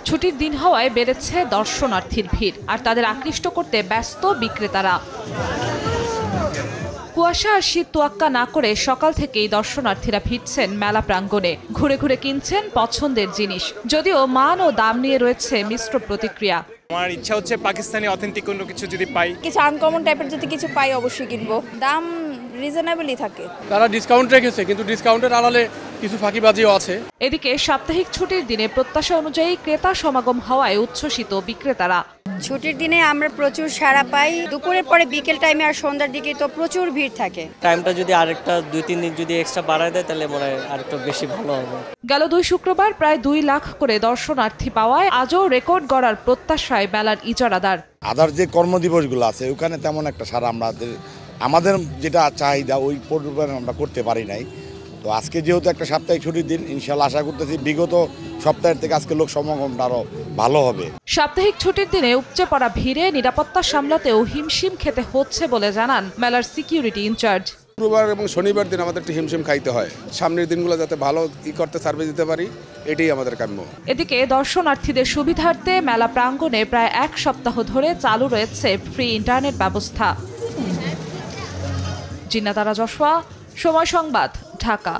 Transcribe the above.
ছুটির দিন হওয়ায় বেড়েছে দর্শনার্থীর ভিড়, আর তাদের আকৃষ্ট করতে ব্যস্ত বিক্রেতারা। কুয়াশা আর শীত তোয়াক্কা না করে সকাল থেকেই দর্শনার্থীরা ভিড়ছেন মেলা প্রাঙ্গণে। ঘুরে ঘুরে কিনছেন পছন্দের জিনিস, যদিও মান ও দাম নিয়ে রয়েছে মিশ্র প্রতিক্রিয়া। আমার ইচ্ছা হচ্ছে পাকিস্তানি অথেন্টিক কোনো কিছু যদি পাই, কিছু আনকমন টাইপের যদি কিছু পাই অবশ্যই কিনবো। দাম রিজনেবলই থাকে। তারা ডিসকাউন্ট রেখেছে, কিন্তু ডিসকাউন্টের আড়ালে কিছু ফাঁকিবাজিও আছে। এদিকে সাপ্তাহিক ছুটির দিনে প্রত্যাশা অনুযায়ী ক্রেতা সমাগম হওয়ায় উচ্ছ্বসিত বিক্রেতারা। ছুটির দিনে আমরা প্রচুর সাড়া পাই। দুপুরের পরে বিকেল টাইমে আর সন্ধ্যার দিকে তো প্রচুর ভিড় থাকে। টাইমটা যদি আরেকটা 2-3 দিন যদি এক্সট্রা বাড়ায় দেয় তাহলে মনে হয় আরেকটু বেশি ভালো হবে। গেল 2 শুক্রবার প্রায় 2 লাখ করে দর্শনার্থী পাওয়ায় আজও রেকর্ড গড়ার প্রত্যাশায় মেলার ইজারাদার। আদার যে কর্মদিবসগুলো আছে ওখানে তেমন একটা সারা আমাদের যেটা চাহিদা ওই পরিমাণে আমরা করতে পারি নাই। তো আজকে যেহেতু একটা সাপ্তাহিক ছুটির দিন, ইনশাল্লাহ আশা করতেছি বিগত সপ্তাহের থেকে আজকে লোক সমাগমটা আরও ভালো হবে। সাপ্তাহিক ছুটির দিনে উপচে পড়া ভিড়ে নিরাপত্তা সামলাতেও হিমশিম খেতে হচ্ছে বলে জানান মেলার সিকিউরিটি ইনচার্জ। শুক্রবার এবং শনিবার দিন আমাদের একটু হিমশিম খাইতে হয়। সামনের দিনগুলো যাতে ভালো করতে সার্ভিস দিতে পারি, এটাই আমাদের কাম্য। এদিকে দর্শনার্থীদের সুবিধার্থে মেলা প্রাঙ্গণে প্রায় 1 সপ্তাহ ধরে চালু রয়েছে ফ্রি ইন্টারনেট ব্যবস্থা। জিন্নাত আরা জশওয়া, সময় সংবাদ, ঢাকা।